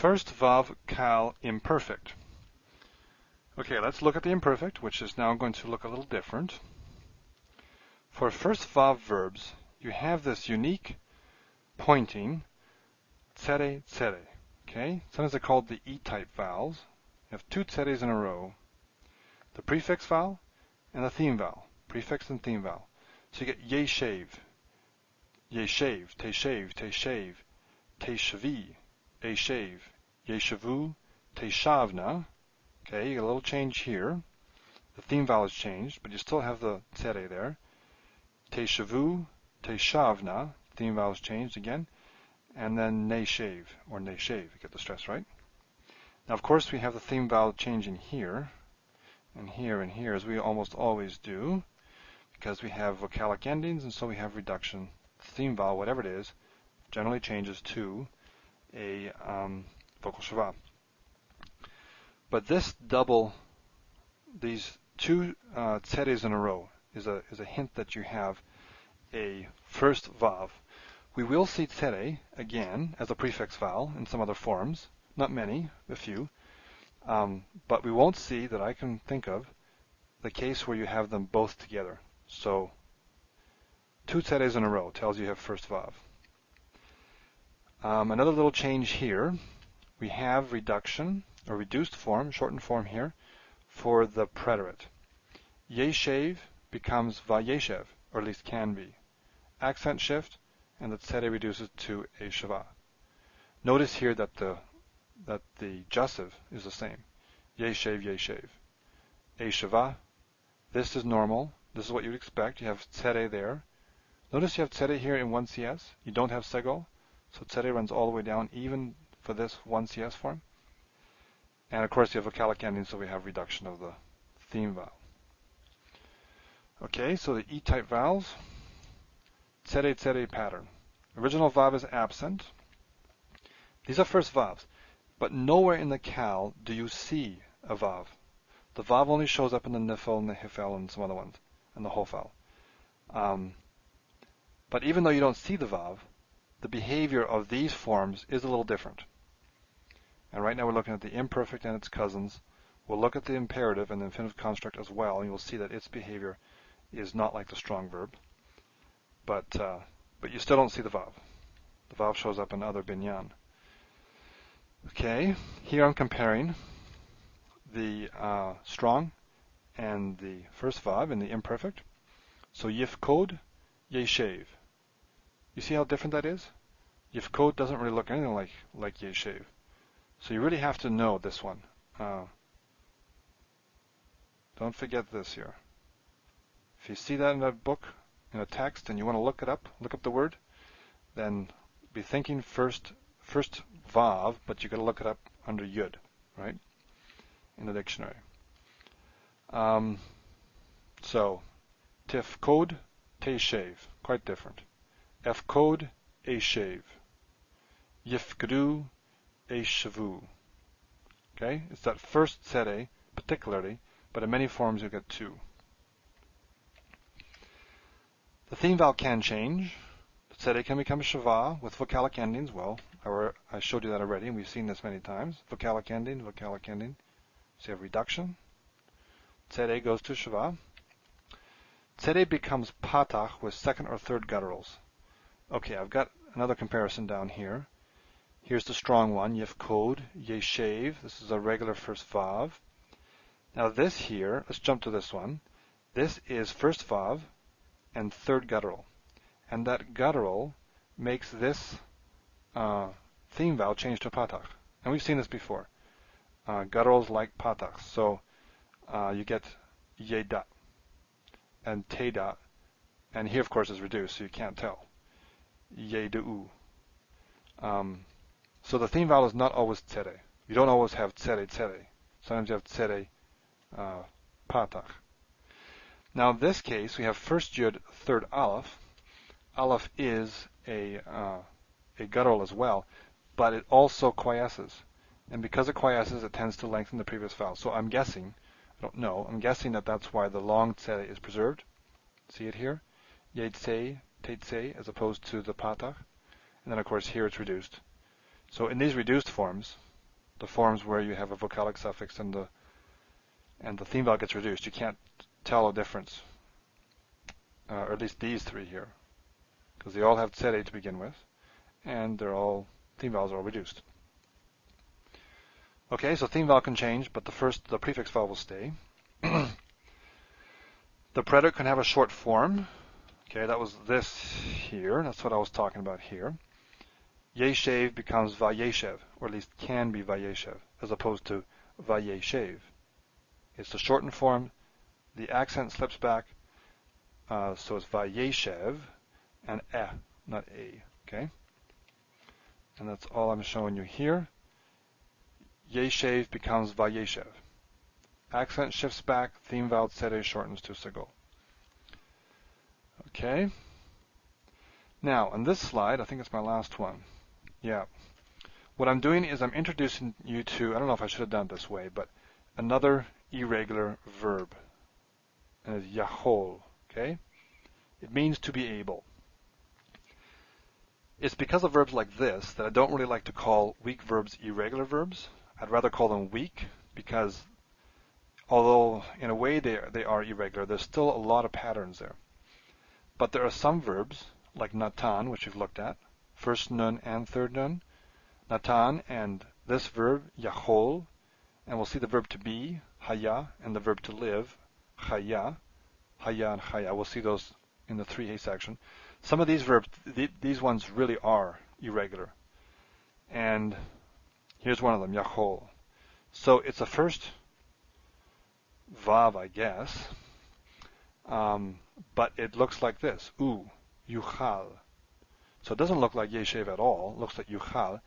First Waw Qal Imperfect. Okay, let's look at the imperfect, which is now going to look a little different. For first Waw verbs, you have this unique pointing, tsere, tsere. Okay, sometimes they're called the E-type vowels. You have two tseres in a row, the prefix vowel and the theme vowel, prefix and theme vowel. So you get ye shave, te shave, te shave, te shavi, a shave, ye shavu, te shavna. Okay, you get a little change here. The theme vowel is changed, but you still have the tsere there. Te shavu, te shavna, theme vowel is changed again. And then ne shave, or ne shave, you get the stress right. Now, of course, we have the theme vowel changing here, and here, and here, as we almost always do, because we have vocalic endings, and so we have reduction. The theme vowel, whatever it is, generally changes to a vocal schwa. But this these two tseres in a row is a hint that you have a first vav. We will see tsere again as a prefix vowel in some other forms, not many, a few, but we won't see that I can think of the case where you have them both together. So two tseres in a row tells you have first vav. Another little change here, we have reduction or reduced form, shortened form here, for the preterite. Yeshev becomes vayeshev, or at least can be. Accent shift, and the tsere reduces to a shava. Notice here that the jussive is the same. Yeshev, yeshev. A shava. This is normal. This is what you'd expect. You have tsere there. Notice you have tsere here in 1CS. You don't have segol, so tsere runs all the way down, even for this 1CS form. And of course you have vocalic ending, so we have reduction of the theme vowel. Okay, so the E-type vowels, tsere tsere pattern. Original vav is absent. These are first vavs, but nowhere in the qal do you see a vav. The vav only shows up in the nifl and the hifel and some other ones, and the hofal. But even though you don't see the vav, the behavior of these forms is a little different. And right now we're looking at the imperfect and its cousins. We'll look at the imperative and the infinitive construct as well, and you'll see that its behavior is not like the strong verb. But you still don't see the vav. The vav shows up in other binyan. Okay, here I'm comparing the strong and the first vav in the imperfect. So yifkod, yeshev. You see how different that is? Yifkod doesn't really look anything like yeshev. So you really have to know this one. Don't forget this here. If you see that in a book, in a text, and you want to look up the word, then be thinking first vav, but you got to look it up under yud, right, in the dictionary. So tif code, te shave, quite different. F code, a shave. Yifgdu, a shavu. Okay, it's that first tsere particularly, but in many forms you get two. The theme vowel can change. The tsere can become a shava with vocalic endings. Well, I showed you that already, and we've seen this many times. Vocalic ending, vocalic ending. So you have reduction. Tsere goes to shava. Tsere becomes patach with second or third gutturals. Okay, I've got another comparison down here. Here's the strong one, yifkod, yeshev. This is a regular first vav. Now this here, let's jump to this one. This is first vav and third guttural. And that guttural makes this theme vowel change to patach. And we've seen this before. Gutturals like patach. So you get yeda and teda. And here, of course, is reduced, so you can't tell. Yedu. So the theme vowel is not always tsere. You don't always have tsere tsere. Sometimes you have tsere patach. Now in this case, we have first yud, third aleph. Aleph is a guttural as well, but it also quiesces. And because it quiesces, it tends to lengthen the previous vowel. So I'm guessing, I don't know, I'm guessing that that's why the long tsere is preserved. See it here? Yedse, tetse, as opposed to the patach. And then of course here it's reduced. So in these reduced forms, the forms where you have a vocalic suffix and the theme vowel gets reduced. You can't tell a difference, or at least these three here, because they all have tsere to begin with, and theme vowels are all reduced. Okay, so theme vowel can change, but the prefix vowel will stay. The predicate can have a short form. Okay, that was this here. That's what I was talking about here. Yeshev becomes vayeshev, or at least can be vayeshev, as opposed to vayeshev. It's the shortened form. The accent slips back, so it's vayeshev and not a. Okay, and that's all I'm showing you here. Yeshev becomes vayeshev. Accent shifts back. Theme vowel tsere shortens to segol. Okay. Now, on this slide, I think it's my last one. Yeah. What I'm doing is I'm introducing you to, I don't know if I should have done it this way, but another irregular verb. And it's yachol. Okay? It means to be able. It's because of verbs like this that I don't really like to call weak verbs irregular verbs. I'd rather call them weak because although in a way they are irregular, there's still a lot of patterns there. But there are some verbs, like natan, which we've looked at, first nun and third nun, natan and this verb, yachol, and we'll see the verb to be, haya, and the verb to live, chaya, haya and chaya. We'll see those in the 3a section. Some of these verbs, these ones really are irregular. And here's one of them, yachol. So it's a first vav, I guess. But it looks like this, yuchal. So it doesn't look like yeshev at all. It looks like yuchal.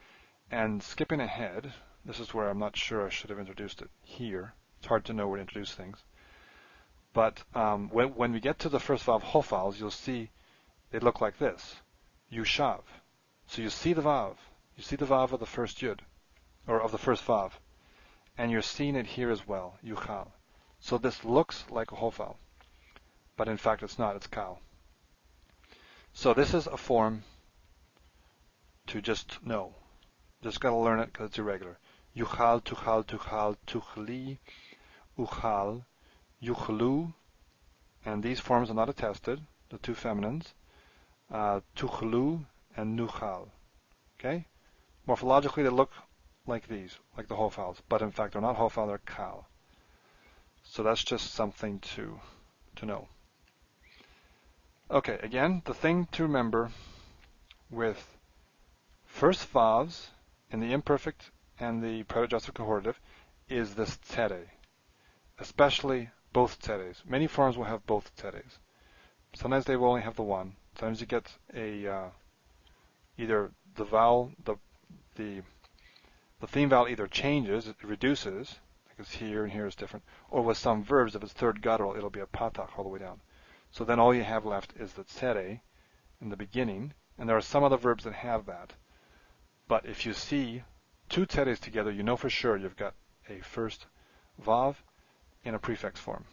And skipping ahead, this is where I'm not sure I should have introduced it here. It's hard to know where to introduce things. But when we get to the first vav hofals, you'll see they look like this, yushav. So you see the vav. You see the vav of the first yud, or of the first vav. And you're seeing it here as well, yuchal. So this looks like a hofal. But in fact it's not, it's kal. So this is a form to just know. Just got to learn it because it's irregular. Yuchal, tuchal, tuchal, tuchli, uchal, yuchlu, and these forms are not attested, the two feminines, tuchlu and nuchal. Okay? Morphologically they look like these, like the hofals, but in fact they're not hofal, they're kal. So that's just something to know. Okay, again, the thing to remember with first vavs in the imperfect and the predadjustive cohortative is this tsere, especially both tseres. Many forms will have both tseres. Sometimes they will only have the one. Sometimes you get either the vowel, the theme vowel either changes, it reduces, like it's here and here is different, or with some verbs, if it's third guttural, it'll be a patach all the way down. So then all you have left is the tsere in the beginning, and there are some other verbs that have that. But if you see two tseres together, you know for sure you've got a first vav in a prefix form.